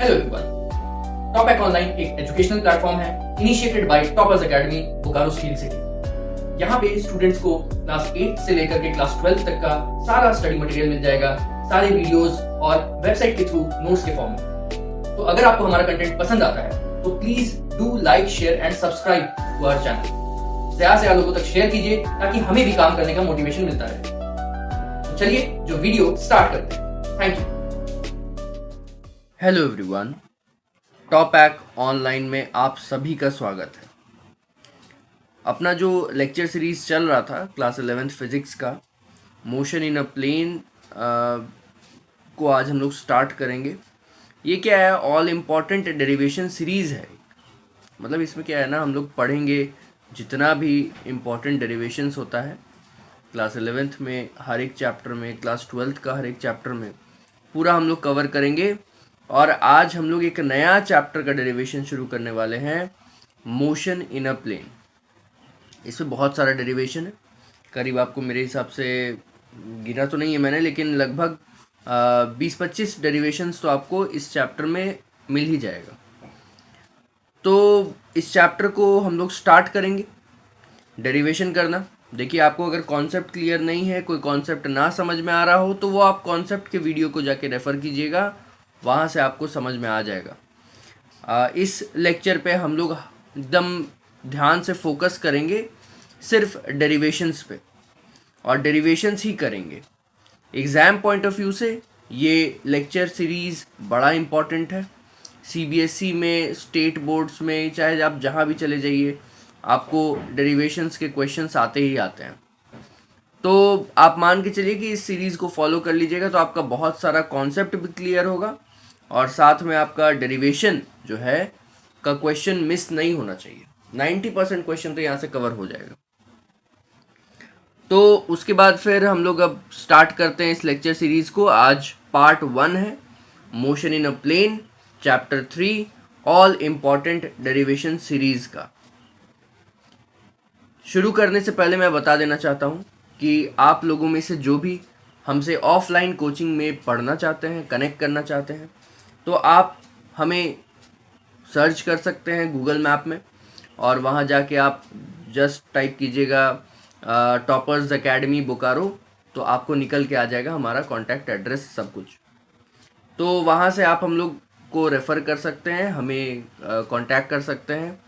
Hello everyone, टॉपैक online एक educational platform है initiated by toppers academy Bokaro steel city. यहाँ पे स्टूडेंट्स को क्लास 8 से लेकर के क्लास 12 तक का सारा स्टडी मटेरियल मिल जाएगा, सारे वीडियोस और वेबसाइट के थ्रू नोट्स के फॉर्म में। तो अगर आपको हमारा कंटेंट पसंद आता है तो please do like, share and subscribe to our channel. ज्यादा से ज्यादा लोगों तक शेयर कीजिए ताकि हमें भी काम करने का मोटिवेशन मिलता रहे। तो चलिए जो वीडियो स्टार्ट करते हैं। Thank you. हेलो एवरीवन, टॉपैक ऑनलाइन में आप सभी का स्वागत है। अपना जो लेक्चर सीरीज चल रहा था क्लास 11th फिजिक्स का मोशन इन अ प्लेन को आज हम लोग स्टार्ट करेंगे। ये क्या है, ऑल इम्पॉर्टेंट डेरिवेशन सीरीज़ है। मतलब इसमें क्या है ना, हम लोग पढ़ेंगे जितना भी इम्पॉर्टेंट डेरिवेशंस होता है क्लास 11th में, हर एक चैप्टर में, क्लास 12th का हर एक चैप्टर में पूरा हम लोग कवर करेंगे। और आज हम लोग एक नया चैप्टर का डेरिवेशन शुरू करने वाले हैं, मोशन इन अ प्लेन। इसमें बहुत सारा डेरिवेशन है, करीब आपको मेरे हिसाब से गिना तो नहीं है मैंने, लेकिन लगभग 20-25 डेरिवेशंस तो आपको इस चैप्टर में मिल ही जाएगा। तो इस चैप्टर को हम लोग स्टार्ट करेंगे डेरिवेशन करना। देखिए, आपको अगर कॉन्सेप्ट क्लियर नहीं है, कोई कॉन्सेप्ट ना समझ में आ रहा हो, तो वो आप कॉन्सेप्ट के वीडियो को जाके रेफ़र कीजिएगा, वहाँ से आपको समझ में आ जाएगा। इस लेक्चर पे हम लोग एकदम ध्यान से फोकस करेंगे सिर्फ डेरिवेशंस पे, और डेरिवेशंस ही करेंगे। एग्ज़ाम पॉइंट ऑफ व्यू से ये लेक्चर सीरीज़ बड़ा इम्पॉर्टेंट है। सीबीएसई में, स्टेट बोर्ड्स में, चाहे आप जहाँ भी चले जाइए, आपको डेरिवेशंस के क्वेश्चंस आते ही आते हैं। तो आप मान के चलिए कि इस सीरीज़ को फॉलो कर लीजिएगा तो आपका बहुत सारा कॉन्सेप्ट भी क्लियर होगा, और साथ में आपका डेरिवेशन जो है का क्वेश्चन मिस नहीं होना चाहिए। 90% क्वेश्चन तो यहाँ से कवर हो जाएगा। तो उसके बाद फिर हम लोग अब स्टार्ट करते हैं इस लेक्चर सीरीज़ को। आज पार्ट 1 है, motion in a plane, chapter 3, all important derivation series का। शुरू करने से पहले मैं बता देना चाहता हूँ कि आप लोगों में से जो भी हमसे ऑफलाइन कोचिंग में पढ़ना चाहते हैं, कनेक्ट करना चाहते हैं, तो आप हमें सर्च कर सकते हैं गूगल मैप में, और वहाँ जाके आप जस्ट टाइप कीजिएगा टॉपर्स एकेडमी बोकारो, तो आपको निकल के आ जाएगा हमारा कॉन्टैक्ट एड्रेस, सब कुछ। तो वहाँ से आप हम लोग को रेफ़र कर सकते हैं, हमें कांटेक्ट कर सकते हैं।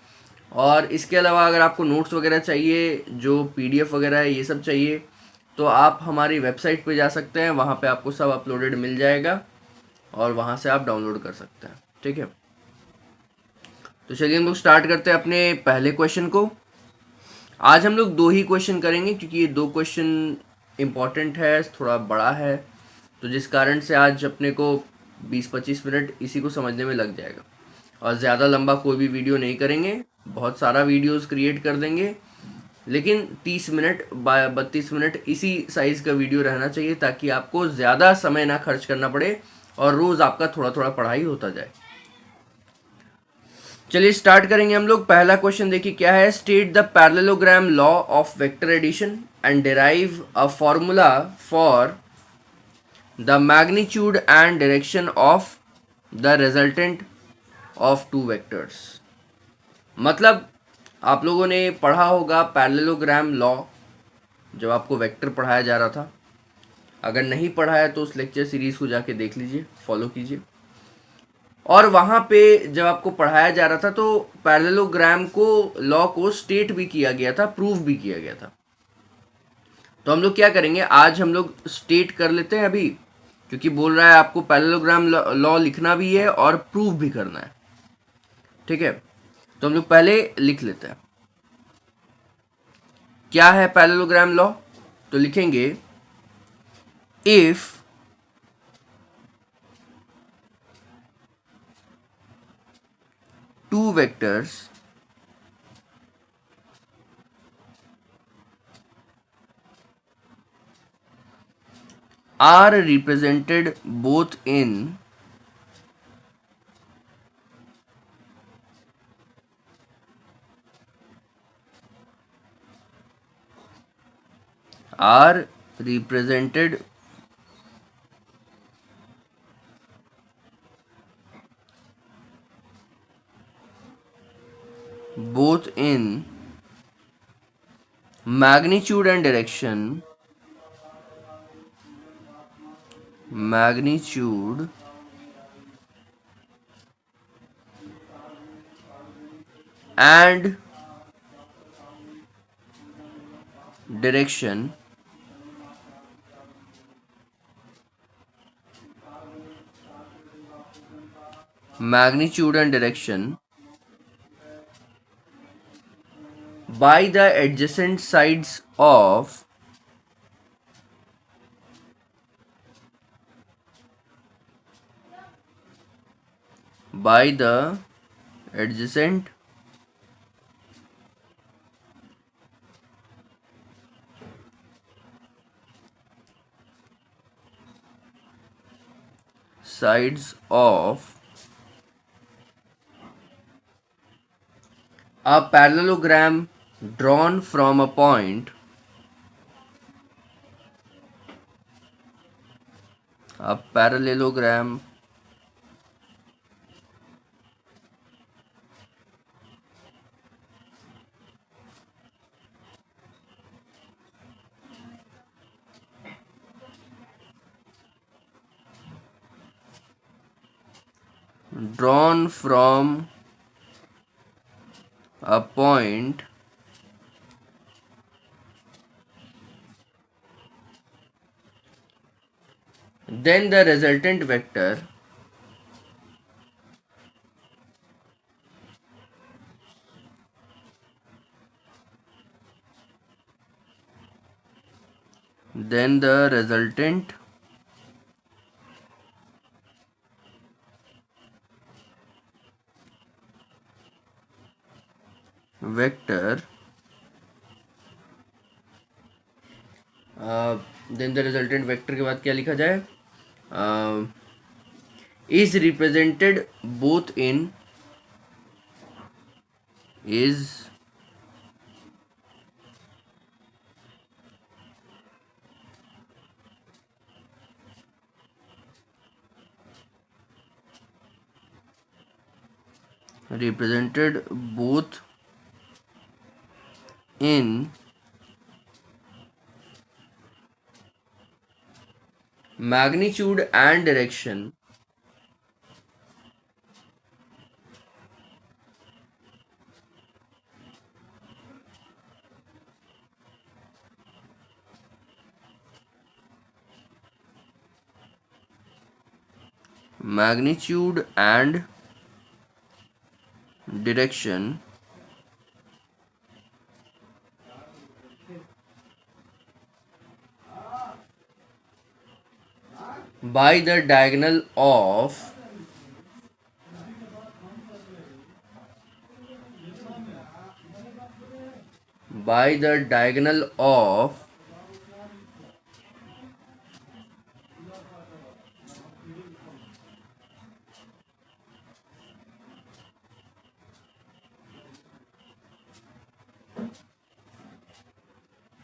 और इसके अलावा अगर आपको नोट्स वगैरह चाहिए, जो पीडीएफ वगैरह है, ये सब चाहिए, तो आप हमारी वेबसाइट पे जा सकते हैं, वहाँ पे आपको सब अपलोडेड मिल जाएगा और वहाँ से आप डाउनलोड कर सकते हैं। ठीक है, तो चलिए हम लोग स्टार्ट करते हैं अपने पहले क्वेश्चन को। आज हम लोग 2 ही क्वेश्चन करेंगे क्योंकि ये 2 क्वेश्चन इम्पॉर्टेंट है, थोड़ा बड़ा है, तो जिस कारण से आज अपने को 20-25 मिनट इसी को समझने में लग जाएगा, और ज़्यादा लंबा कोई भी वीडियो नहीं करेंगे। बहुत सारा वीडियोस क्रिएट कर देंगे, लेकिन 30 मिनट 32 मिनट इसी साइज़ का वीडियो रहना चाहिए, ताकि आपको ज़्यादा समय ना खर्च करना पड़े और रोज़ आपका थोड़ा थोड़ा पढ़ाई होता जाए। चलिए स्टार्ट करेंगे हम लोग। पहला क्वेश्चन देखिए क्या है, state the parallelogram law of vector addition and derive a formula for the magnitude and direction of the resultant of 2 vectors. मतलब आप लोगों ने पढ़ा होगा पैरेललोग्राम लॉ, जब आपको वेक्टर पढ़ाया जा रहा था। अगर नहीं पढ़ा है तो उस लेक्चर सीरीज़ को जाके देख लीजिए, फॉलो कीजिए। और वहाँ पे जब आपको पढ़ाया जा रहा था तो पैरेललोग्राम को, लॉ को स्टेट भी किया गया था, प्रूव भी किया गया था। तो हम लोग क्या करेंगे, आज हम लोग स्टेट कर लेते हैं अभी, क्योंकि बोल रहा है आपको पैरेललोग्राम लॉ लिखना भी है और प्रूव भी करना है। ठीक है, तो हम लोग पहले लिख लेते हैं क्या है पैरेललोग्राम लॉ। तो लिखेंगे, if two vectors are represented both in are represented both in magnitude and direction, magnitude and direction, magnitude and direction by the adjacent sides of by the adjacent sides of a parallelogram drawn from a point, a parallelogram drawn from a point then the resultant vector then the resultant vector then the resultant vector के बाद क्या लिखा जाए, is represented both in is represented both in magnitude and direction magnitude and direction by the diagonal of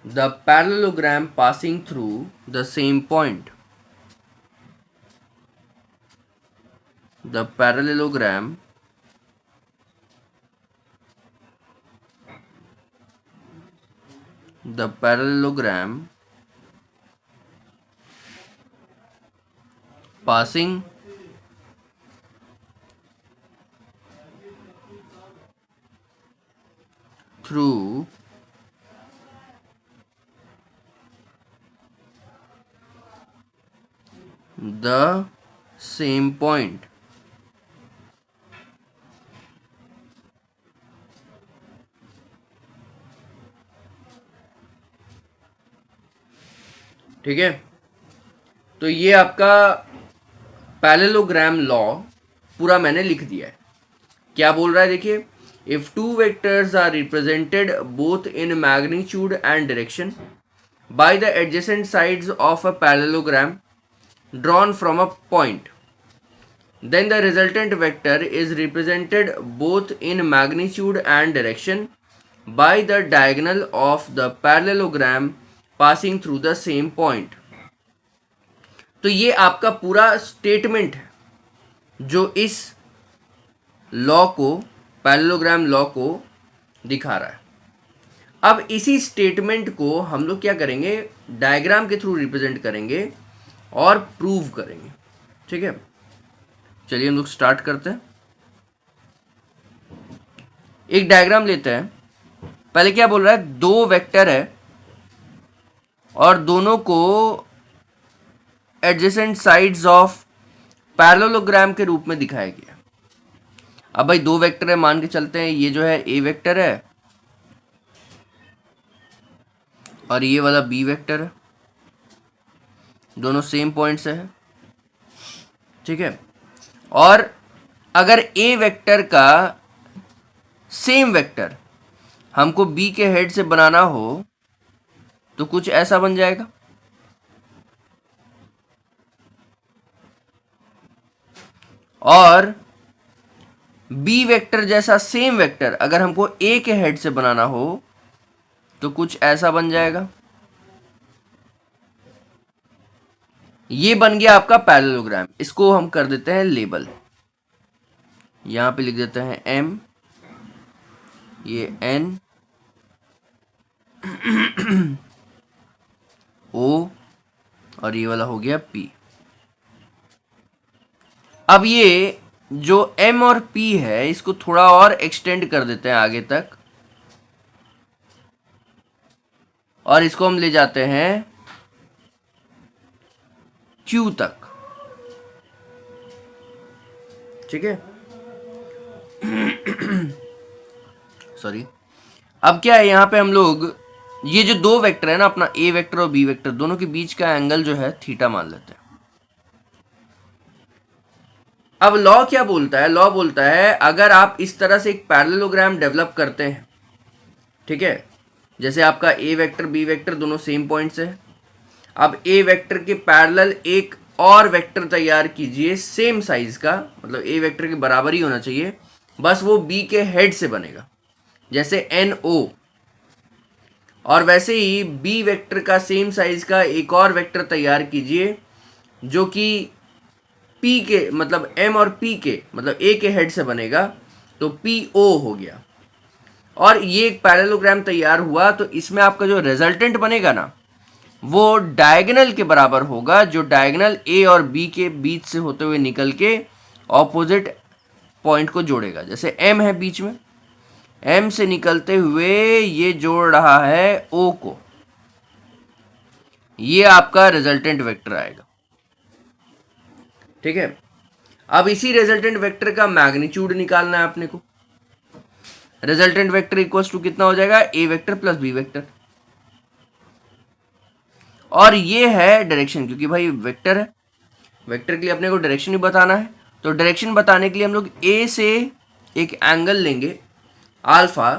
the parallelogram passing through the same point. The parallelogram passing through the same point. ठीक है, तो ये आपका parallelogram law पूरा मैंने लिख दिया है. क्या बोल रहा है देखिए, if two vectors are represented both in magnitude and direction by the adjacent sides of a parallelogram drawn from a point, then the resultant vector is represented both in magnitude and direction by the diagonal of the parallelogram passing through the same point. तो ये आपका पूरा statement है जो इस law को, parallelogram law को दिखा रहा है। अब इसी स्टेटमेंट को हम लोग क्या करेंगे, डायग्राम के थ्रू रिप्रेजेंट करेंगे और प्रूव करेंगे। ठीक है, चलिए हम लोग स्टार्ट करते हैं। एक डायग्राम लेते हैं। पहले क्या बोल रहा है, दो वेक्टर है और दोनों को एडजेसेंट साइड्स ऑफ पैरेललोग्राम के रूप में दिखाया गया। अब भाई दो वेक्टर है, मान के चलते हैं ये जो है ए वेक्टर है और ये वाला बी वेक्टर है, दोनों सेम पॉइंट्स है। ठीक है, और अगर ए वेक्टर का सेम वेक्टर हमको बी के हेड से बनाना हो तो कुछ ऐसा बन जाएगा। और बी वेक्टर जैसा सेम वेक्टर अगर हमको ए के हेड से बनाना हो तो कुछ ऐसा बन जाएगा। ये बन गया आपका पैरेललोग्राम। इसको हम कर देते हैं लेबल। यहां पे लिख देते हैं एम, ये एन, ओ और ये वाला हो गया पी। अब ये जो M और P है इसको थोड़ा और एक्सटेंड कर देते हैं आगे तक और इसको हम ले जाते हैं Q तक। ठीक है, सॉरी। अब क्या है, यहां पे हम लोग ये जो दो वेक्टर है ना, अपना A वेक्टर और B वेक्टर, दोनों के बीच का एंगल जो है थीटा मान लेते हैं। अब लॉ क्या बोलता है, लॉ बोलता है अगर आप इस तरह से एक पैरेललोग्राम डेवलप करते हैं, ठीक है, जैसे आपका ए वेक्टर बी वेक्टर दोनों सेम पॉइंट्स है, अब ए वेक्टर के पैरेलल एक और वेक्टर तैयार कीजिए सेम साइज का, मतलब ए वेक्टर के बराबर ही होना चाहिए, बस वो बी के हेड से बनेगा, जैसे एन ओ। और वैसे ही बी वेक्टर का सेम साइज का एक और वेक्टर तैयार कीजिए जो कि P के मतलब M और P के मतलब A के हेड से बनेगा, तो PO हो गया। और ये एक पैरेललोग्राम तैयार हुआ, तो इसमें आपका जो रिजल्टेंट बनेगा ना वो डायगोनल के बराबर होगा, जो डायगोनल A और B के बीच से होते हुए निकल के ऑपोजिट पॉइंट को जोड़ेगा। जैसे M है बीच में, M से निकलते हुए ये जोड़ रहा है O को, ये आपका रिजल्टेंट वेक्टर आएगा। ठीक है, अब इसी रिजल्टेंट वेक्टर का मैग्नीट्यूड निकालना है अपने को। रिजल्टेंट वेक्टर इक्वल टू कितना हो जाएगा, ए वेक्टर प्लस बी वेक्टर। और ये है डायरेक्शन, क्योंकि भाई वेक्टर है, वेक्टर के लिए अपने को डायरेक्शन ही बताना है। तो डायरेक्शन बताने के लिए हम लोग ए से एक एंगल लेंगे अल्फा।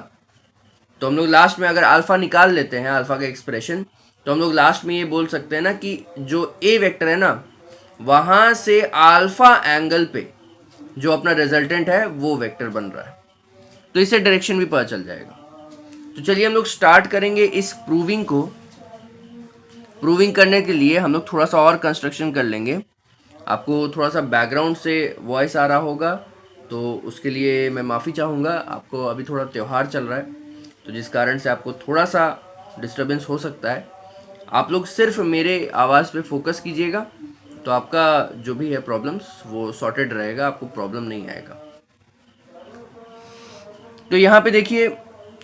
तो हम लोग लास्ट में अगर अल्फा निकाल लेते हैं, अल्फा का एक्सप्रेशन, तो हम लोग लास्ट में ये बोल सकते हैं ना कि जो ए वेक्टर है ना वहां से अल्फा एंगल पे जो अपना रिजल्टेंट है वो वेक्टर बन रहा है। तो इससे डायरेक्शन भी पता चल जाएगा। तो चलिए हम लोग स्टार्ट करेंगे इस प्रूविंग को। प्रूविंग करने के लिए हम लोग थोड़ा सा और कंस्ट्रक्शन कर लेंगे। आपको थोड़ा सा बैकग्राउंड से वॉइस आ रहा होगा तो उसके लिए मैं माफ़ी चाहूँगा। आपको अभी थोड़ा त्यौहार चल रहा है तो जिस कारण से आपको थोड़ा सा डिस्टर्बेंस हो सकता है। आप लोग सिर्फ मेरे आवाज़ पे फोकस कीजिएगा तो आपका जो भी है प्रॉब्लम्स वो सॉर्टेड रहेगा, आपको प्रॉब्लम नहीं आएगा। तो यहाँ पे देखिए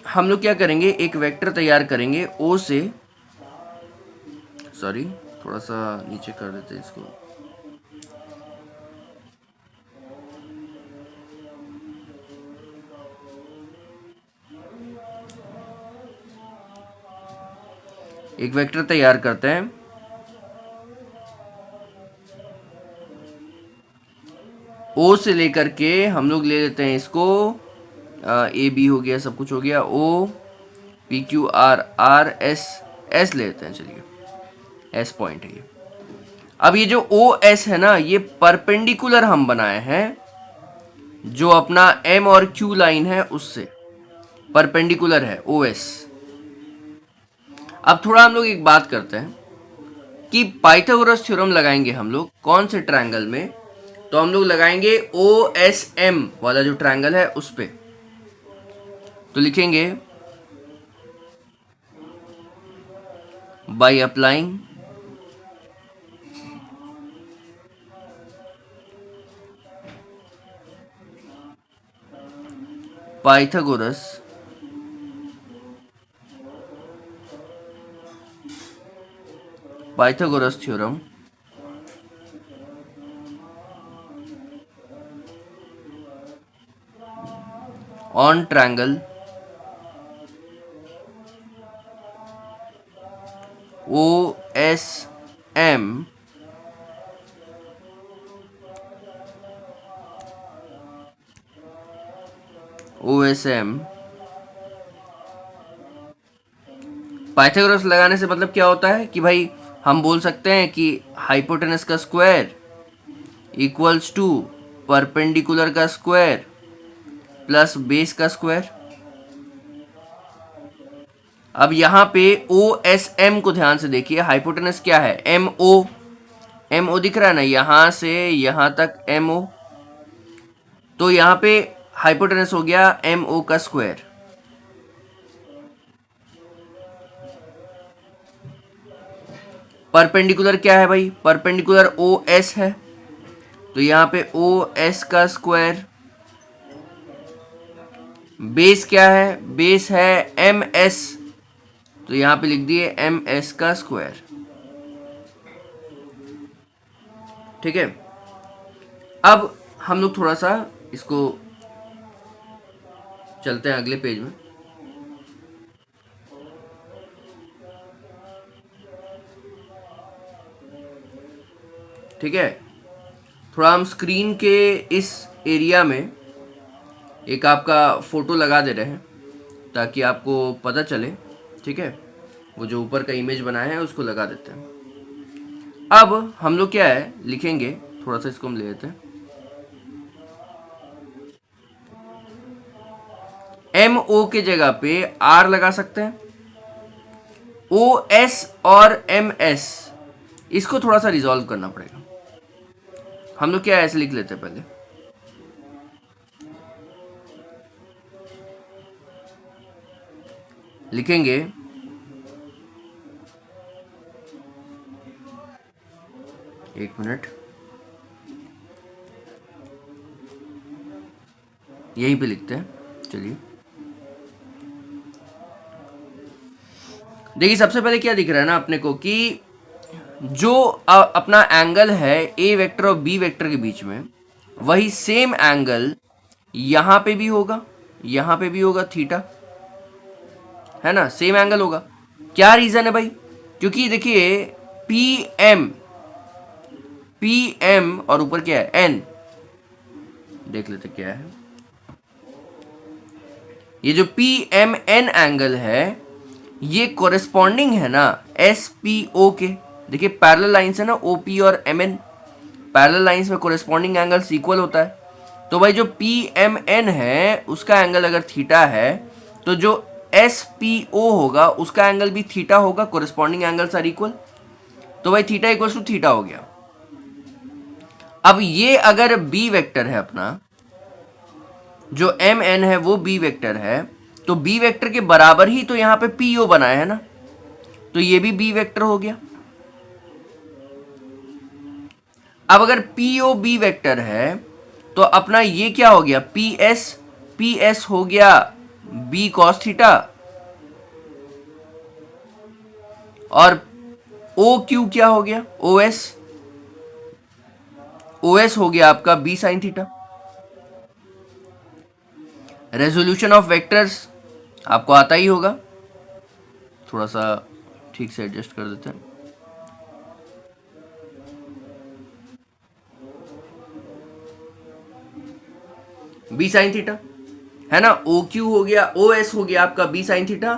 हम लोग क्या करेंगे, एक वेक्टर तैयार करेंगे ओ से, सॉरी थोड़ा सा नीचे कर देते हैं इसको। एक वेक्टर तैयार करते हैं ओ से लेकर के हम लोग ले लेते हैं इसको, ए बी हो गया, सब कुछ हो गया, O P Q R R S, S ले लेते हैं, चलिए एस पॉइंट है ये। अब ये जो ओ एस है ना ये परपेंडिकुलर हम बनाए हैं जो अपना एम और क्यू लाइन है उससे परपेंडिकुलर है ओ एस। अब थोड़ा हम लोग एक बात करते हैं कि पाइथागोरस थ्योरम लगाएंगे हम लोग कौन से ट्रायंगल में, तो हम लोग लगाएंगे ओ एस एम वाला जो ट्रायंगल है उस पे। तो लिखेंगे by applying Pythagoras theorem on triangle OSM Pythagoras लगाने से मतलब क्या होता है कि भाई हम बोल सकते हैं कि हाइपोटेनस का स्क्वायर इक्वल्स टू परपेंडिकुलर का स्क्वायर प्लस बेस का स्क्वायर। अब यहां पे OSM को ध्यान से देखिए, हाइपोटेनस क्या है, MO दिख रहा है ना, यहां से यहां तक MO, तो यहां पे हाइपोटेनस हो गया MO का स्क्वायर। परपेंडिकुलर क्या है भाई, परपेंडिकुलर OS है, तो यहां पे OS का स्क्वायर। बेस क्या है, बेस है MS, तो यहां पे लिख दिए MS का स्क्वायर। ठीक है, अब हम लोग थोड़ा सा इसको चलते हैं अगले पेज में। ठीक है, थोड़ा हम स्क्रीन के इस एरिया में एक आपका फोटो लगा दे रहे हैं ताकि आपको पता चले। ठीक है, वो जो ऊपर का इमेज बनाया है उसको लगा देते हैं। अब हम लोग क्या है लिखेंगे, थोड़ा सा इसको हम ले लेते हैं, MO के जगह पे R लगा सकते हैं। OS और MS इसको थोड़ा सा रिजॉल्व करना पड़ेगा। हम लोग क्या ऐसे लिख लेते हैं, पहले लिखेंगे एक मिनट, यहीं पे लिखते हैं। चलिए देखिए, सबसे पहले क्या दिख रहा है ना अपने को कि जो अपना एंगल है A वेक्टर और B वेक्टर के बीच में, वही सेम एंगल यहां पे भी होगा, यहां पे भी होगा, थीटा है ना, सेम एंगल होगा। क्या रीजन है भाई, क्योंकि देखिए PM और ऊपर क्या है N, देख लेते क्या है। ये जो PMN एंगल है ये कोरेस्पॉन्डिंग है ना SPO के। देखिए पैरेलल लाइंस है ना, OP और MN, पैरेलल लाइंस में कोरेस्पॉन्डिंग एंगल्स इक्वल होता है। तो भाई जो PMN है उसका एंगल अगर थीटा है तो जो SPO होगा उसका एंगल भी थीटा होगा, कोरेस्पॉन्डिंग एंगल्स आर इक्वल। तो भाई थीटा इक्वल्स टू थीटा हो गया। अब ये अगर B वेक्टर है अपना, जो MN है वो B वेक्टर है, तो B वेक्टर के बराबर ही तो यहां पे PO बनाया है ना, तो ये भी B वेक्टर हो गया। अब अगर PO B वेक्टर है तो अपना ये क्या हो गया, PS हो गया B cos थीटा, और OQ क्या हो गया, OS हो गया आपका B sin theta. Resolution of vectors आपको आता ही होगा, थोड़ा सा ठीक से एडजस्ट कर देते हैं। B sin थीटा है ना, OQ हो गया, OS हो गया आपका B sin थीटा,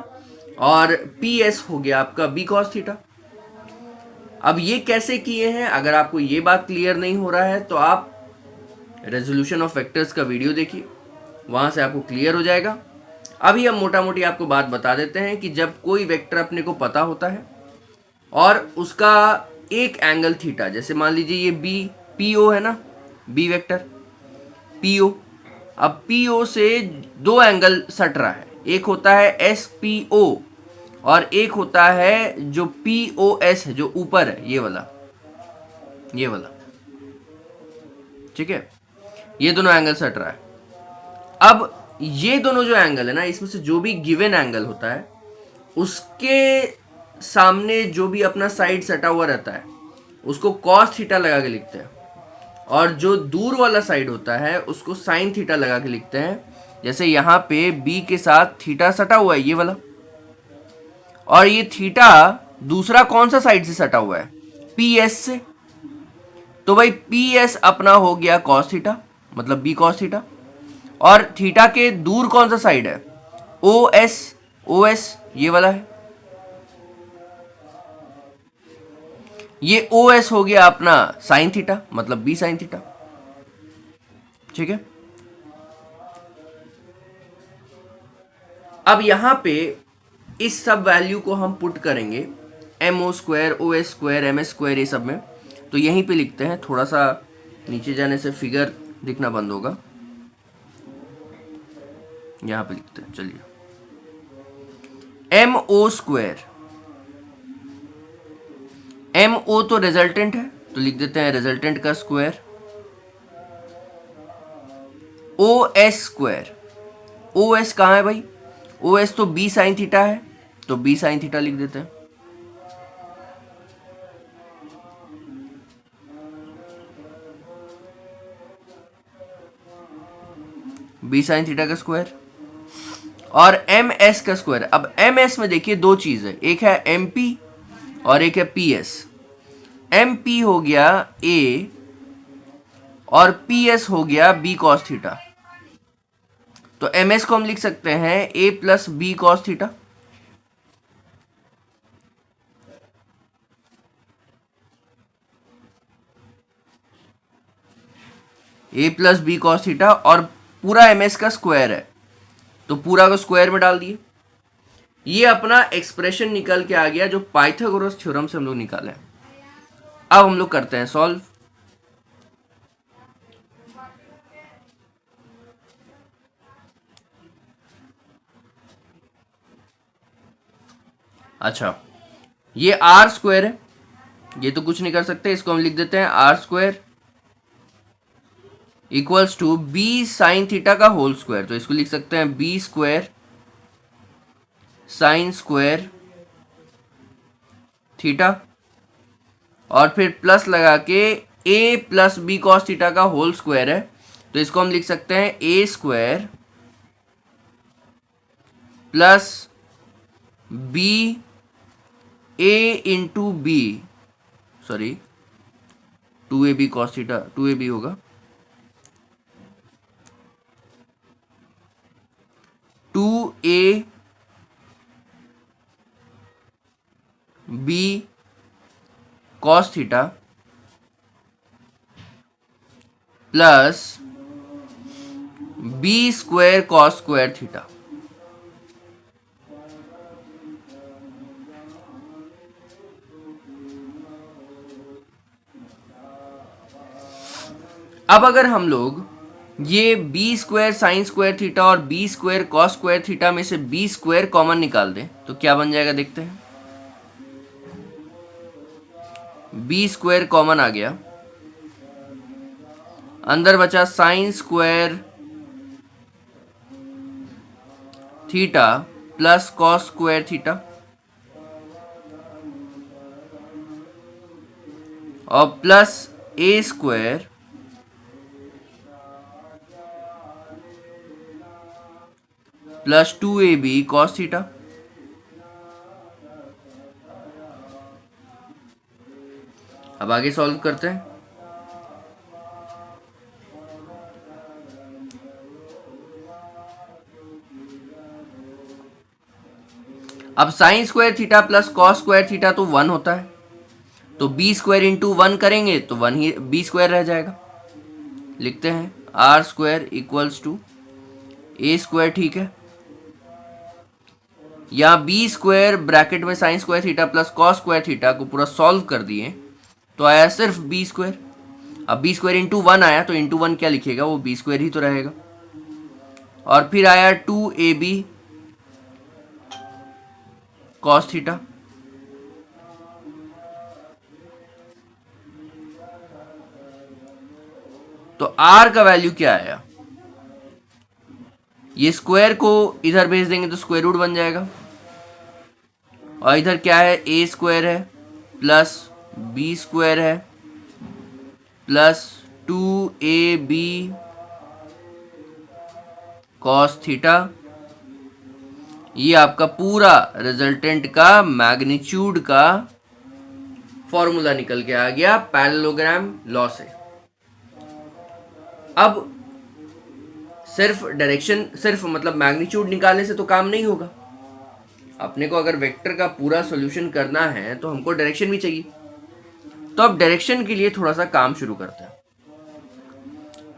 और PS हो गया आपका B cos थीटा। अब ये कैसे किए हैं, अगर आपको ये बात क्लियर नहीं हो रहा है तो आप रेजोल्यूशन ऑफ वेक्टर्स का वीडियो देखिए, वहां से आपको क्लियर हो जाएगा। अभी हम मोटा मोटी आपको बात बता देते हैं कि जब कोई वेक्टर अपने को पता होता है और उसका एक एंगल थीटा, जैसे मान लीजिए ये PO है ना, B वेक्टर PO, अब PO से दो एंगल सट रहा है, एक होता है SPO और एक होता है जो POS है, जो ऊपर है, ये वाला, ठीक है। ये दोनों एंगल सट रहा है। अब ये दोनों जो एंगल है ना, इसमें से जो भी गिवन एंगल होता है उसके सामने जो भी अपना साइड सटा हुआ रहता है उसको कॉस थीटा लगा के लिखते हैं, और जो दूर वाला साइड होता है उसको साइन थीटा लगा के लिखते हैं। जैसे यहाँ पे B के साथ थीटा सटा हुआ है, ये वाला, और ये थीटा दूसरा कौन सा साइड से सटा हुआ है, PS से। तो भाई PS अपना हो गया कॉस थीटा, मतलब B कॉस थीटा, और थीटा के दूर कौन सा साइड है, OS ये वाला है। ये OS हो गया अपना साइन थीटा, मतलब B साइन थीटा, ठीक है। अब यहां पे इस सब वैल्यू को हम पुट करेंगे MO square, OS square, MS square, ये सब में। तो यहीं पे लिखते हैं, थोड़ा सा नीचे जाने से फिगर दिखना बंद होगा, यहां पे लिखते हैं, चलिए। MO स्क्वायर, MO तो रिजल्टेंट है तो लिख देते हैं रिजल्टेंट का स्क्वायर। OS स्क्वायर, OS कहाँ है भाई, OS तो B साइन थीटा है, तो B साइन थीटा लिख देते हैं। B साइन थीटा का स्क्वायर, और MS का स्क्वायर। अब MS में देखिए दो चीज है, एक है MP और एक है PS। MP हो गया A और PS हो गया B cos थीटा। तो MS को हम लिख सकते हैं A plus B cos theta, A plus B cos theta, और पूरा MS का स्क्वायर है तो पूरा को स्क्वायर में डाल दिए। ये अपना एक्सप्रेशन निकल के आ गया जो पाइथागोरस थ्योरम से हम लोग निकाले। अब हम लोग करते हैं सॉल्व। अच्छा, ये आर स्क्वायर है, ये तो कुछ नहीं कर सकते, इसको हम लिख देते हैं are square equals to B sine theta का होल स्क्वायर। तो इसको लिख सकते हैं b square sine square theta, और फिर प्लस लगा के a plus B cos theta का होल स्क्वायर है, तो इसको हम लिख सकते हैं a square plus b a into b, sorry 2ab cos theta, 2ab होगा 2a b cos theta plus B square cos square theta. अब अगर हम लोग ये b square sine square theta और b square cos square theta में से B square common निकाल दें तो क्या बन जाएगा, देखते हैं। बी स्क्वायर कॉमन आ गया, अंदर बचा sine square theta plus cos square theta, और plus a square plus 2ab cos theta. अब आगे सॉल्व करते हैं। अब sine square theta plus cos square theta तो 1 होता है, तो बी स्क्वायर इंटू 1 करेंगे तो 1 ही बी स्क्वायर रह जाएगा। लिखते हैं are square equals to A square, ठीक है। या बी स्क्वायर ब्रैकेट में sine square theta plus cos square theta को पूरा सॉल्व कर दिए तो आया सिर्फ बी स्क्वायर। अब बी स्क्वायर इंटू 1 आया तो इंटू 1 क्या लिखेगा, वो बी स्क्वायर ही तो रहेगा। और फिर आया 2ab कॉस थीटा। तो r का वैल्यू क्या आया, ये स्क्वायर को इधर भेज देंगे तो स्क्वायर रूट बन जाएगा, और इधर क्या है, ए स्क्वायर है प्लस बी स्क्वायर है प्लस 2ab कॉस थीटा। ये आपका पूरा रिजल्टेंट का मैग्नीट्यूड का फॉर्मूला निकल के आ गया पैरेललोग्राम लॉ से। अब सिर्फ डायरेक्शन, सिर्फ मतलब मैग्नीट्यूड निकालने से तो काम नहीं होगा। अपने को अगर वेक्टर का पूरा सॉल्यूशन करना है तो हमको डायरेक्शन भी चाहिए। तो अब डायरेक्शन के लिए थोड़ा सा काम शुरू करते हैं।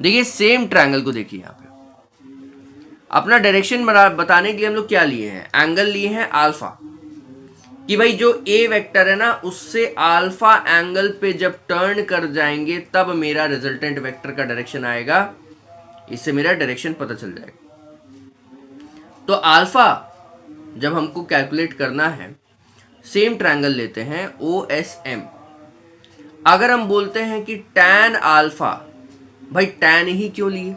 देखिए सेम ट्रायंगल को देखिए, यहाँ पे अपना डायरेक्शन बताने के लिए हम लोग क्या लिए हैं, एंगल लिए हैं अल्फा, कि भाई जो ए वेक्टर है ना उससे अल्फा एंगल पे जब टर्न कर जाएंगे तब मेरा रिजल्टेंट वेक्टर का डायरेक्शन आएगा, इससे मेरा डायरेक्शन पता चल जाएगा। तो अल्फा जब हमको कैलकुलेट करना है, सेम ट्रायंगल लेते हैं OSM। अगर हम बोलते हैं कि tan अल्फा, भाई tan ही क्यों लिए,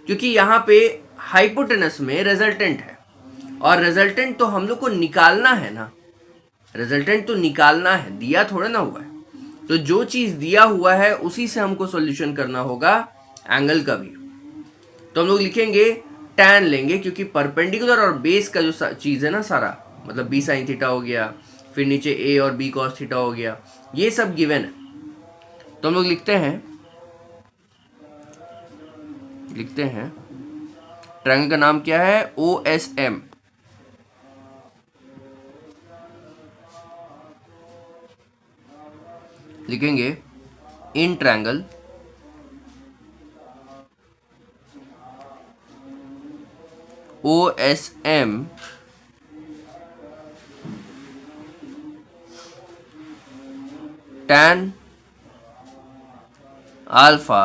क्योंकि यहाँ पे हाइपोटेनस में रिजल्टेंट है, और रिजल्टेंट तो हम लोग को निकालना है ना, रिजल्टेंट तो निकालना है, दिया थोड़ा ना हुआ है। तो जो चीज दिया हुआ है उसी से हमको सॉल्यूशन करना होगा एंगल का भी। तो हम लोग लिखेंगे tan लेंगे, क्योंकि परपेंडिकुलर और बेस का जो चीज है ना सारा, मतलब b sin थीटा हो गया, फिर नीचे a और b cos थीटा हो गया, ये सब गिवन है। तो हम लोग लिखते हैं ट्रायंगल का नाम क्या है, OSM। लिखेंगे in triangle OSM tan alpha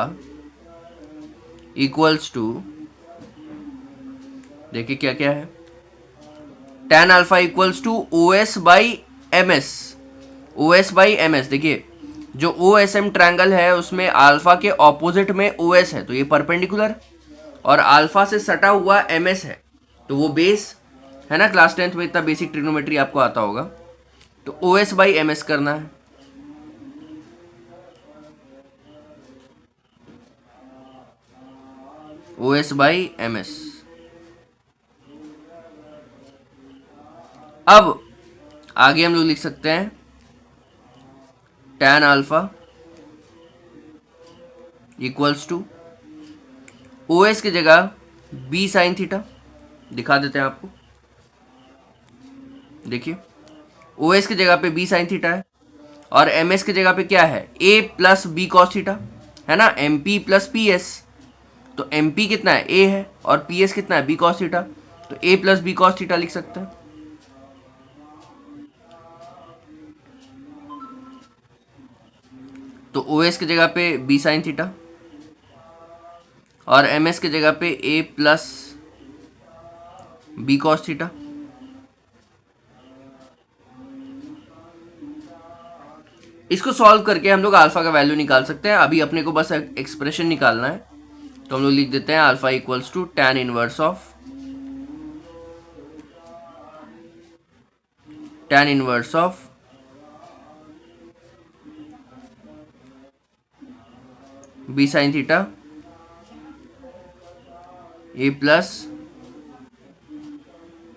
equals to, देखिए क्या क्या है, tan alpha equals to OS by MS। OS by MS, देखिए जो OSM ट्रायंगल है उसमें अल्फा के ऑपोजिट में OS है, तो ये परपेंडिकुलर, और अल्फा से सटा हुआ MS है तो वो बेस है ना। क्लास 10th में इतना बेसिक ट्रिग्नोमेट्री आपको आता होगा। तो OS बाई MS करना है, OS बाई MS। अब आगे हम लोग लिख सकते हैं tan alpha equals to OS की जगह b साइन थीटा, दिखा देते हैं आपको। देखिए OS की जगह पे b साइन थीटा है, और MS की जगह पे क्या है, a plus b cos theta है ना, MP प्लस PS। तो MP कितना है, a है, और PS कितना है, b कॉस थीटा, तो a plus b cos theta लिख सकते हैं। तो OS की जगह पे b साइन थीटा, और MS की जगह पे a plus b cos theta. इसको सॉल्व करके हम लोग अल्फा का वैल्यू निकाल सकते हैं। अभी अपने को बस एक्सप्रेशन निकालना है, तो हम लोग लिख देते हैं alpha equals to tan inverse of b sine theta a plus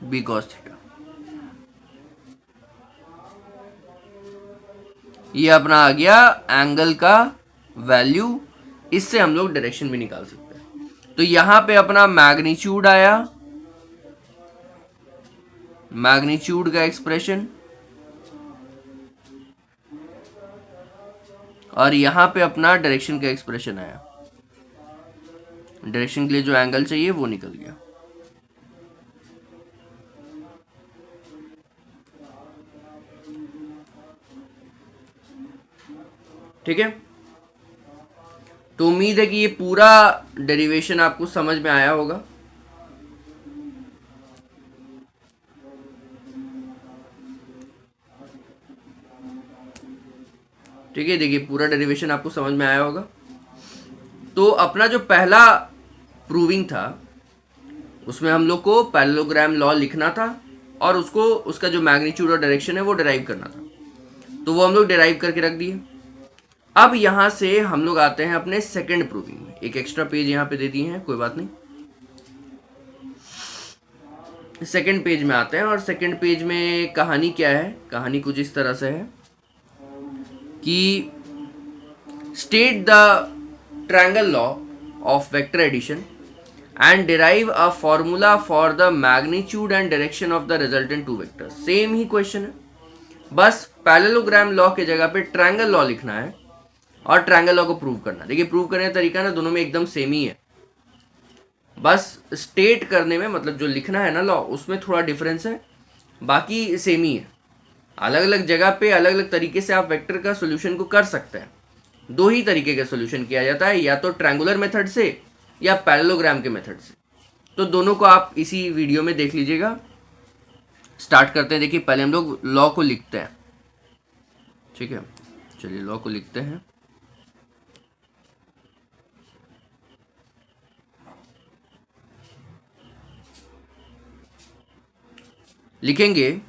b cos theta. ये अपना आ गया एंगल का वैल्यू, इससे हम लोग डायरेक्शन भी निकाल सकते हैं। तो यहां पे अपना मैग्नीट्यूड आया, मैग्नीट्यूड का एक्सप्रेशन, और यहां पे अपना डायरेक्शन का एक्सप्रेशन आया। डायरेक्शन के लिए जो एंगल चाहिए वो निकल गया। ठीक है, तो उम्मीद है कि ये पूरा डेरिवेशन आपको समझ में आया होगा। ठीक है, देखिए पूरा डेरिवेशन आपको समझ में आया होगा। तो अपना जो पहला प्रूविंग था उसमें हम लोग को पैरेललोग्राम लॉ लिखना था और उसको उसका जो मैग्नीट्यूड और डायरेक्शन है वो डिराइव करना था, तो वो हम लोग डिराइव करके रख दिए। अब यहां से हम लोग आते हैं अपने सेकंड प्रूविंग में। एक एक्स्ट्रा पेज यहाँ पे दे दिए हैं, कोई बात नहीं। सेकंड पेज में आते हैं और सेकंड पेज में कहानी क्या है, कहानी कुछ इस तरह से है कि state the triangle law of vector addition and derive a formula for the magnitude and direction of the resultant two vectors। Same he question है, बस पैरेललोग्राम लॉ के जगह पे ट्रायंगल लॉ लिखना है और ट्रायंगल लॉ को प्रूव करना। देखिए प्रूव करने का तरीका ना दोनों में एकदम सेम ही है, बस स्टेट करने में मतलब जो लिखना है ना लॉ उसमें थोड़ा डिफरेंस है, बाकी सेम ही है। अलग अलग जगह पे अलग अलग तरीके से आप वेक्टर का सोल्यूशन को कर सकते हैं। दो ही तरीके का सोल्यूशन किया जाता है, या तो ट्रायंगुलर मेथड से या पैरेललोग्राम के मेथड से। तो दोनों को आप इसी वीडियो में देख लीजिएगा। स्टार्ट करते हैं। देखिए पहले हम लोग लॉ को लिखते हैं, ठीक है, चलिए लॉ को लिखते हैं। लिखेंगे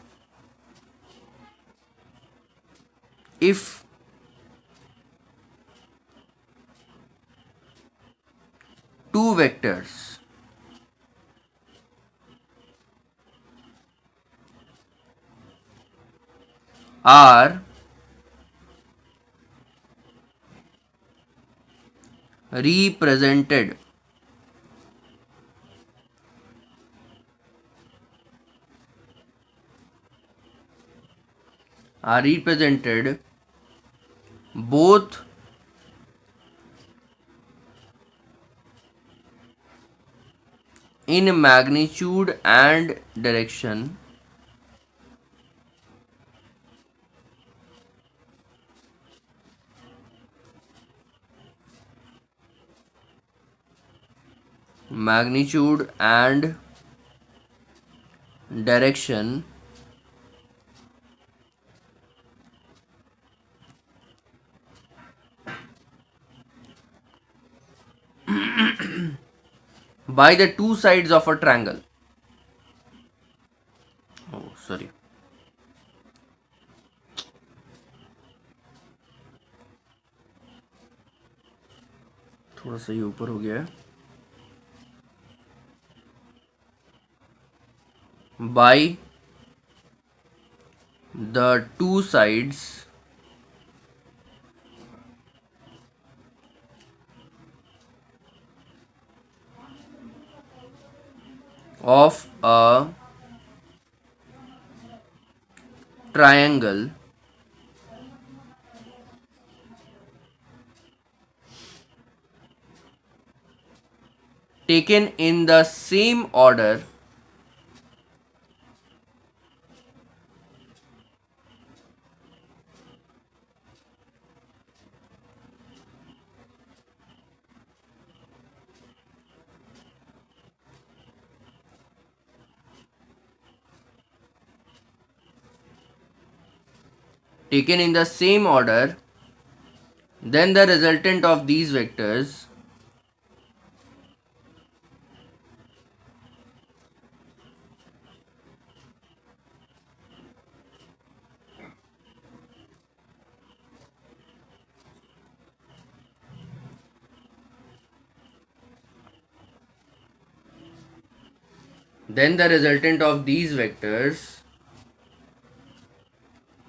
if two vectors are represented both in magnitude and direction magnitude and direction by the two sides of a triangle। oh sorry, थोड़ा सा ये ऊपर हो गया है। by the two sides of a triangle taken in the same order taken in the same order, then the resultant of these vectors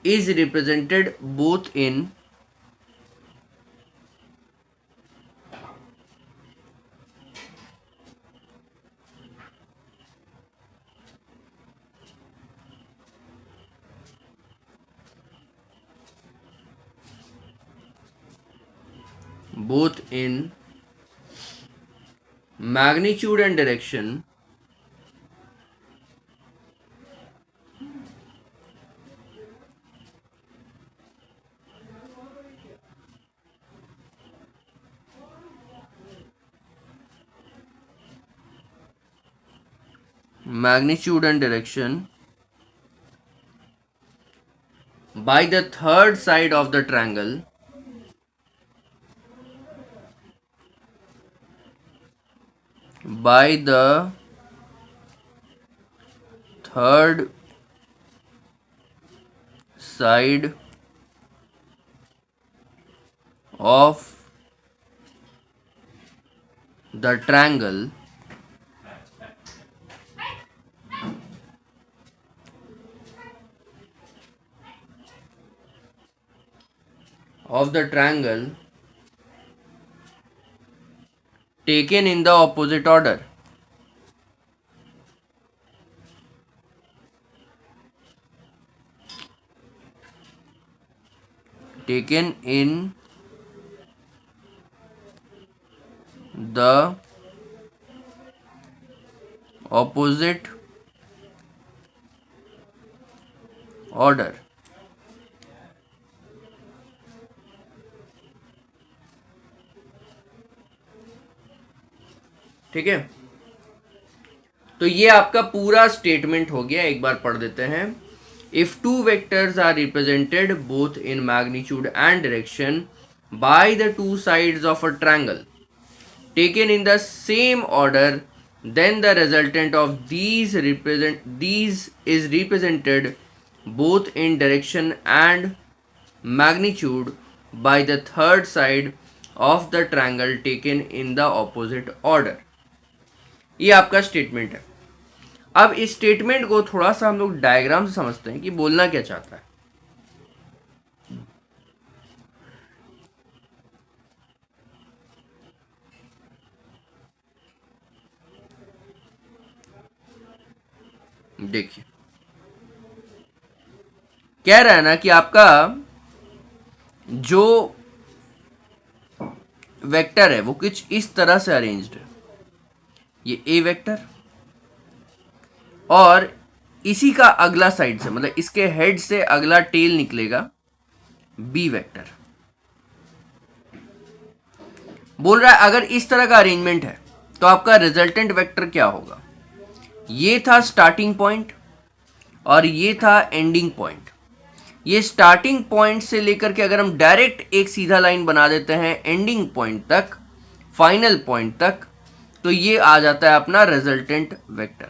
is represented both in magnitude and direction by the third side of the triangle by the third side of the triangle taken in the opposite order. Taken in the opposite order. ठीक है, तो ये आपका पूरा statement हो गया. एक बार पढ़ देते हैं. If two vectors are represented both in magnitude and direction by the two sides of a triangle taken in the same order, then the resultant of these is represented both in direction and magnitude by the third side of the triangle taken in the opposite order. ये आपका statement है. अब इस statement को थोड़ा सा हम लोग डायग्राम से समझते हैं कि बोलना क्या चाहता है. देखिए, कह रहा है ना कि आपका जो वेक्टर है वो कुछ इस तरह से अरेंज्ड है. ये ए वेक्टर और इसी का अगला साइड से, मतलब इसके हेड से अगला टेल निकलेगा बी वेक्टर. बोल रहा है अगर इस तरह का अरेंजमेंट है तो आपका रिजल्टेंट वेक्टर क्या होगा. ये था स्टार्टिंग पॉइंट और ये था एंडिंग पॉइंट. ये स्टार्टिंग पॉइंट से लेकर के अगर हम डायरेक्ट एक सीधा लाइन बना देते हैं एंडिंग पॉइंट तक, फाइनल पॉइंट तक, तो ये आ जाता है अपना रिजल्टेंट वेक्टर.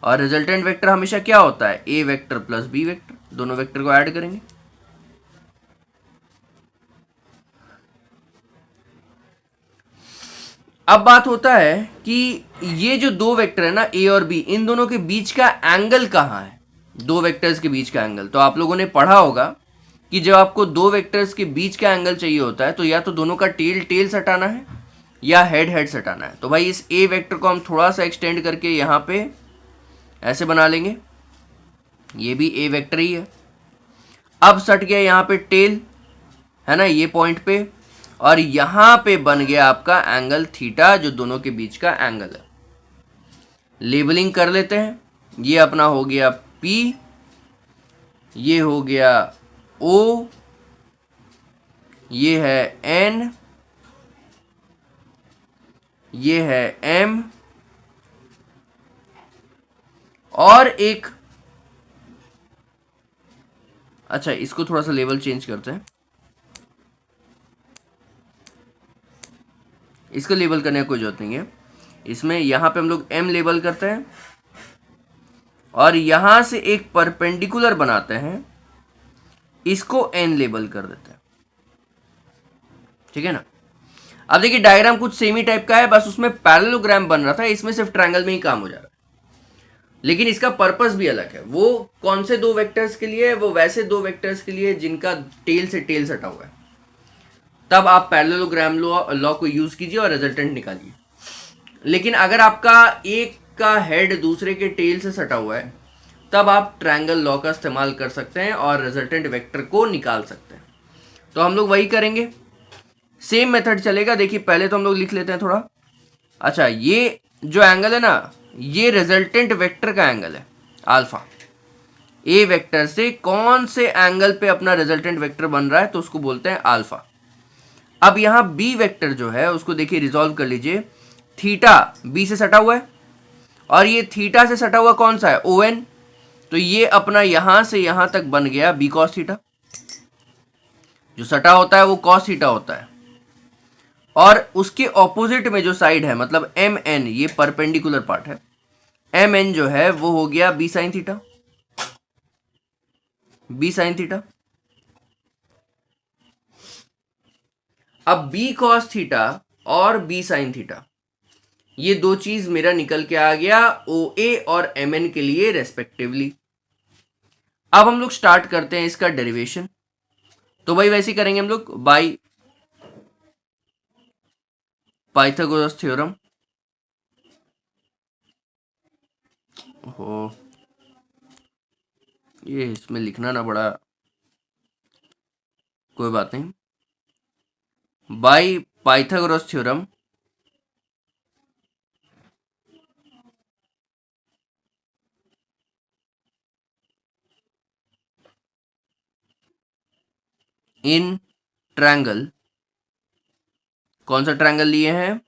और रिजल्टेंट वेक्टर हमेशा क्या होता है, ए वेक्टर प्लस बी वेक्टर. दोनों वेक्टर को ऐड करेंगे. अब बात होता है कि ये जो दो वेक्टर है ना ए और बी, इन दोनों के बीच का एंगल कहाँ है. दो वेक्टर्स के बीच का एंगल तो आप लोगों ने पढ़ा होगा कि जब आपको दो वेक्टर्स के बीच का एंगल चाहिए होता है तो या तो दोनों का टेल टेल सटाना है या हेड हेड सटाना है. तो भाई इस ए वेक्टर को हम थोड़ा सा एक्सटेंड करके यहाँ पे ऐसे बना लेंगे. ये भी ए वेक्टर ही है. अब सट गया यहाँ पे टेल, है ना, ये पॉइंट पे, और यहां पे बन गया आपका एंगल थीटा जो दोनों के बीच का एंगल है. लेबलिंग कर लेते हैं. ये अपना हो गया P, ये हो गया O, ये है N, ये है M, और एक, अच्छा इसको थोड़ा सा लेवल चेंज करते हैं. इसको लेबल करने की कोई जरूरत नहीं है. इसमें यहां पे हम लोग M लेबल करते हैं और यहां से एक परपेंडिकुलर बनाते हैं, इसको N लेबल कर देते हैं. ठीक है ना. अब देखिए डायग्राम कुछ सेमी टाइप का है, बस उसमें पैरेललोग्राम बन रहा था, इसमें सिर्फ ट्रायंगल में ही काम हो जा रहा है. लेकिन इसका पर्पस भी अलग है. वो कौन से दो वेक्टर्स के लिए, वो वैसे दो वेक्टर्स के लिए जिनका टेल से टेल सटा हुआ है. तब आप पैरेललोग्राम लॉ को यूज कीजिए और रिजल्टेंट निकालिए. लेकिन अगर आपका एक का हेड दूसरे के टेल से सटा हुआ है तब आप ट्रायंगल लॉ का इस्तेमाल कर सकते हैं और रिजल्टेंट वेक्टर को निकाल सकते हैं. तो हम लोग वही करेंगे, सेम मेथड चलेगा. देखिए पहले तो हम लोग लिख लेते हैं थोड़ा. अच्छा, ये जो एंगल है ना, ये रिजल्टेंट वेक्टर का एंगल है अल्फा. ए वेक्टर से कौन से एंगल पे अपना रिजल्टेंट वेक्टर बन रहा है तो उसको बोलते हैं अल्फा. अब यहां बी वेक्टर जो है उसको देखिए रिजॉल्व कर लीजिए. थीटा बी से सटा हुआ है और ये थीटा से सटा हुआ कौन सा है, ओ एन. तो ये अपना यहां से यहां तक बन गया बी कॉस थीटा. जो सटा होता है वो कॉस थीटा होता है. और उसके ऑपोजिट में जो साइड है मतलब एम एन, ये परपेंडिकुलर पार्ट है, एम एन जो है वो हो गया B sine theta, B sine theta. अब बी कॉस थीटा और बी साइन थीटा, ये दो चीज मेरा निकल के आ गया ओ ए और एम एन के लिए रेस्पेक्टिवली। अब हम लोग स्टार्ट करते हैं इसका डेरिवेशन। तो भाई वैसे ही करेंगे हम लोग बाय पाइथागोरस थ्योरम। हो ये इसमें लिखना ना बड़ा, कोई बात नहीं। By Pythagoras theorem in triangle, कौन सा ट्रायंगल लिए हैं?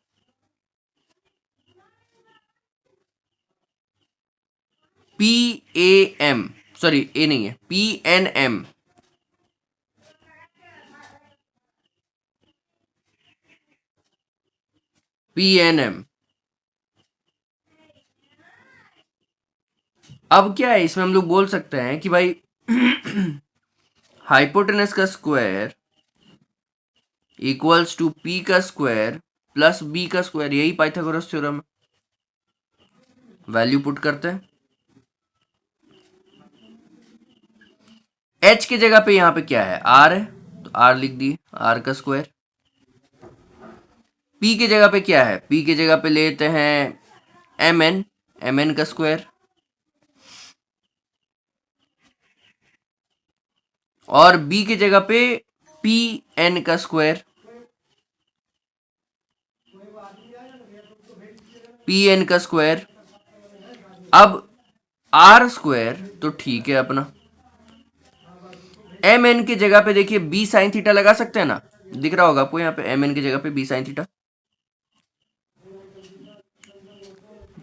P A M, sorry A नहीं है, P N M, P N M. अब क्या है इसमें हम लोग बोल सकते हैं कि भाई हाइपोटेनस का स्क्वायर इक्वल्स टू पी का स्क्वायर प्लस बी का स्क्वायर, यही पाइथागोरस थ्योरम है। वैल्यू पुट करते हैं, h की जगह पे यहां पे क्या है, r है, तो r लिख दिए, r का स्क्वायर। p की जगह पे क्या है, p की जगह पे लेते हैं mn, mn का स्क्वायर। और b की जगह पे pn का स्क्वायर, pn का स्क्वायर। अब r स्क्वायर तो ठीक है अपना, एम एन की जगह पे देखिए बी साइन थीटा लगा सकते हैं ना, दिख रहा होगा आपको यहाँ पे एम एन की जगह पे बी साइन थीटा,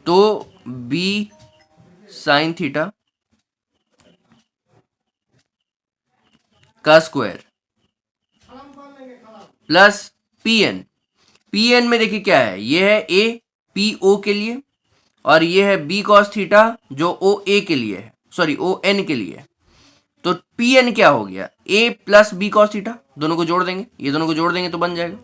तो बी साइन थीटा का square plus P N. P N में देखिए क्या है, ये है ए पी ओ के लिए, और ये है बी कॉस थीटा जो ओ ए के लिए है, सॉरी ओ एन के लिए है। तो पी एन क्या हो गया, ए प्लस बी कॉस थीटा, दोनों को जोड़ देंगे, ये दोनों को जोड़ देंगे तो बन जाएगा।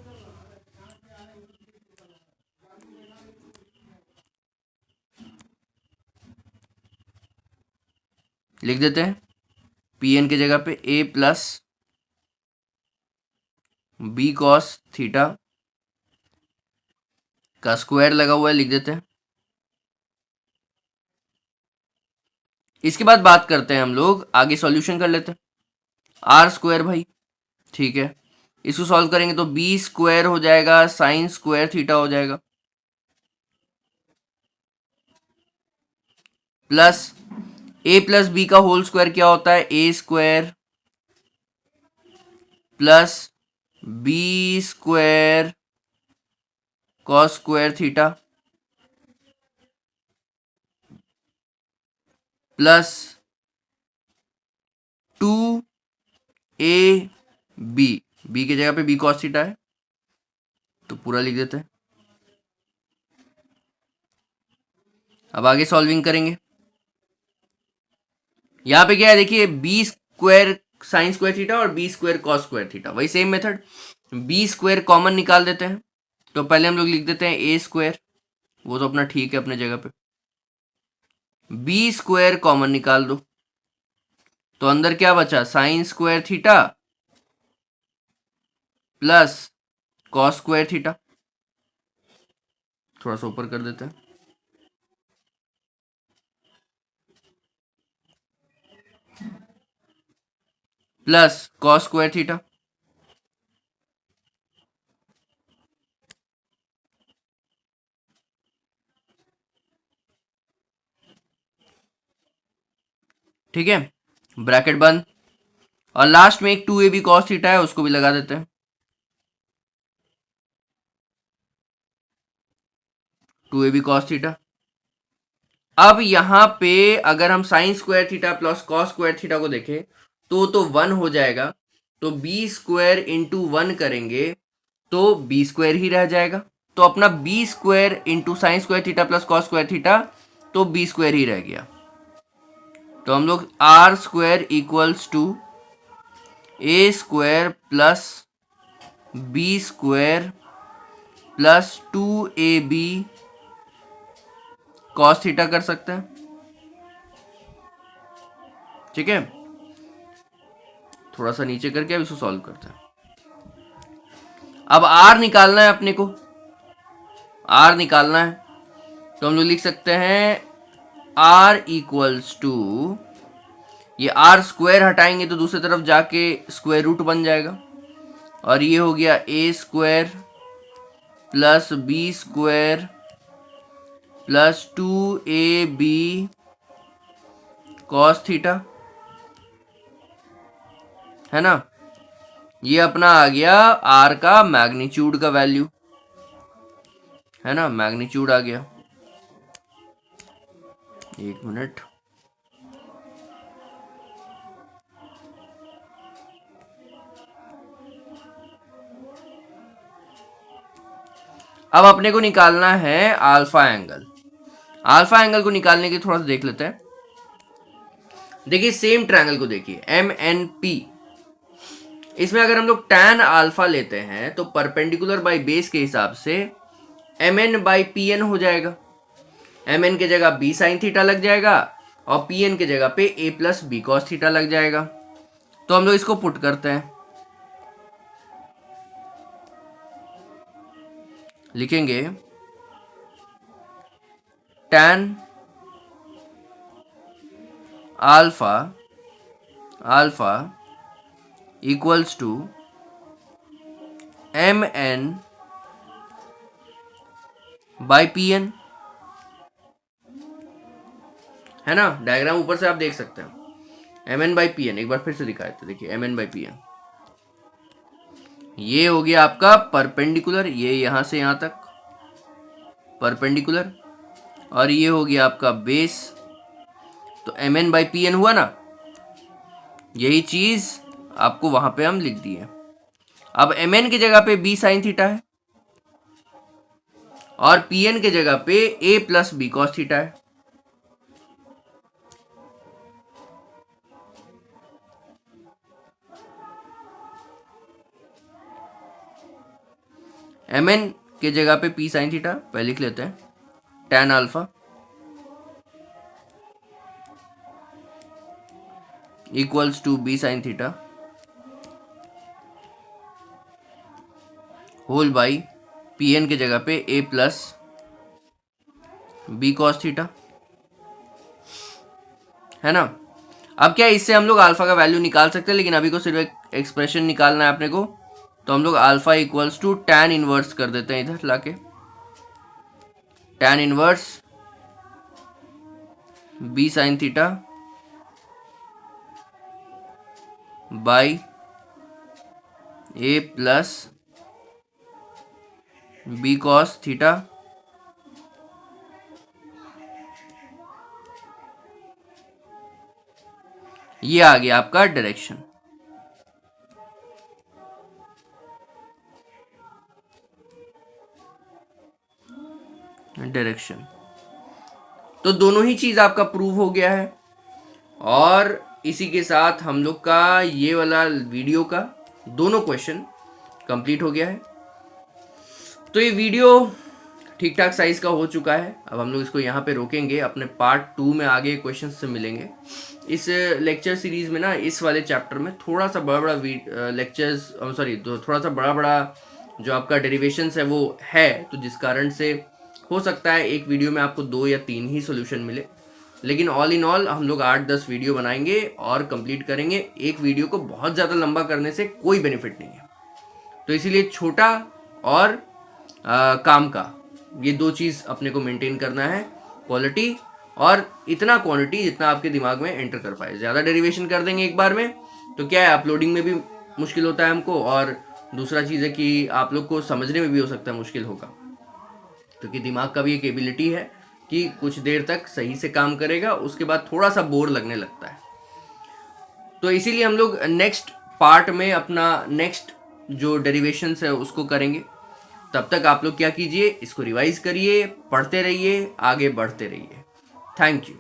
लिख देते हैं पी एन की जगह पे A plus B cos theta का स्क्वायर लगा हुआ है, लिख देते हैं। इसके बाद बात करते हैं हम लोग आगे, सॉल्यूशन कर लेते हैं। आर स्क्वायर भाई, ठीक है, इसको सॉल्व करेंगे तो बी स्क्वायर हो जाएगा साइन स्क्वायर थीटा हो जाएगा, प्लस ए प्लस बी का होल स्क्वायर क्या होता है, a square plus B square cos square theta plus 2ab, b की जगह पे बी कॉस थीटा है तो पूरा लिख देते हैं। अब आगे सॉल्विंग करेंगे, यहां पे क्या है देखिए, b square sine square theta और b square cos square theta, वही same method, b square common निकाल देते हैं। तो पहले हम लोग लिख देते हैं ए स्क्वायर, वो तो अपना ठीक है अपने जगह पे, बी स्क्वायर कॉमन निकाल दो, तो अंदर क्या बचा, sine square theta plus cos square theta, थोड़ा सा ऊपर कर देते हैं, प्लस कॉस स्क्वायर थीटा, ठीक है, ब्रैकेट बंद, और लास्ट में एक 2ab कॉस थीटा है उसको भी लगा देते हैं, 2ab कॉस थीटा। अब यहां पे अगर हम sign square theta plus cos square theta को देखें तो 1 हो जाएगा, तो बी स्क्वायर इंटू 1 करेंगे तो बी स्क्वायर ही रह जाएगा। तो अपना B square into sine square theta plus cos square theta, तो बी स्क्वायर ही रह गया। तो हम लोग R square equals to A square plus B square plus 2ab cos theta कर सकते हैं। ठीक है, थोड़ा सा नीचे करके अब इसको सॉल्व करते हैं। अब आर निकालना है अपने को, आर निकालना है तो हम लोग लिख सकते हैं आर इक्वल्स टू, ये आर स्क्वायर हटाएंगे तो दूसरी तरफ जाके स्क्वायर रूट बन जाएगा, और ये हो गया a square plus B square plus 2ab cos theta, है ना। ये अपना आ गया आर का मैग्नीट्यूड का वैल्यू, है ना, मैग्नीट्यूड आ गया। एक मिनट, अब अपने को निकालना है अल्फा एंगल। अल्फा एंगल को निकालने के थोड़ा सा देख लेते हैं। देखिए सेम ट्रायंगल को देखिए एम एन पी, इसमें अगर हम लोग tan अल्फा लेते हैं तो परपेंडिकुलर बाय बेस के हिसाब से M N by P N हो जाएगा। एम एन के जगह बी साइन थीटा लग जाएगा और पी एन के जगह पे A plus B cos theta लग जाएगा। तो हम लोग इसको पुट करते हैं, लिखेंगे tan alpha equals to M N by P N, है ना। डायग्राम ऊपर से आप देख सकते हैं M N by P N, एक बार फिर से दिखाए थे, देखिए M N by P N, ये हो गया आपका परपेंडिकुलर, ये यहां से यहां तक परपेंडिकुलर, और ये हो गया आपका बेस। तो M N by P N हुआ ना, यही चीज आपको वहां पे हम लिख दिए। अब एम एन की जगह पे बी साइन थीटा है और पी एन के जगह पे A plus B cos theta है। एम एन के जगह पे पी साइन थीटा पहले लिख लेते हैं, tan alpha equals to B sine theta whole by P N के जगह पे A plus B cos theta, है ना। अब क्या इससे हम लोग अल्फा का वैल्यू निकाल सकते हैं, लेकिन अभी को सिर्फ एक एक्सप्रेशन निकालना है अपने को। तो हम लोग alpha equals to tan inverse कर देते हैं इधर लाके, tan inverse B sine theta by A plus B cos theta, ये आ गया आपका डायरेक्शन। डायरेक्शन तो दोनों ही चीज आपका प्रूव हो गया है, और इसी के साथ हम लोग का ये वाला वीडियो का दोनों क्वेश्चन कंप्लीट हो गया है। तो ये वीडियो ठीक ठाक साइज का हो चुका है। अब हम लोग इसको यहाँ पे रोकेंगे, अपने पार्ट 2 में आगे क्वेश्चन से मिलेंगे। इस लेक्चर सीरीज में ना इस वाले चैप्टर में थोड़ा सा बड़ा बड़ा लेक्चर्स थोड़ा सा बड़ा बड़ा जो आपका डेरिवेशंस है वो है, तो जिस कारण से हो सकता है एक वीडियो में आपको 2 या 3 ही सॉल्यूशन मिले, लेकिन ऑल इन ऑल हम लोग 8-10 वीडियो बनाएंगे और कंप्लीट करेंगे। एक वीडियो को बहुत ज़्यादा लंबा करने से कोई बेनिफिट नहीं है, तो इसीलिए छोटा और काम का ये दो चीज़ अपने को मेंटेन करना है, क्वालिटी और इतना क्वांटिटी जितना आपके दिमाग में एंटर कर पाए। ज़्यादा डेरिवेशन कर देंगे एक बार में तो क्या है, अपलोडिंग में भी मुश्किल होता है हमको, और दूसरा चीज़ है कि आप लोग को समझने में भी हो सकता है मुश्किल होगा, क्योंकि दिमाग का भी एक एबिलिटी है कि कुछ देर तक सही से काम करेगा, उसके बाद थोड़ा सा बोर लगने लगता है। तो इसीलिए हम लोग नेक्स्ट पार्ट में अपना नेक्स्ट जो डेरिवेशंस है उसको करेंगे। तब तक आप लोग क्या कीजिए, इसको रिवाइज करिए, पढ़ते रहिए, आगे बढ़ते रहिए। Thank you.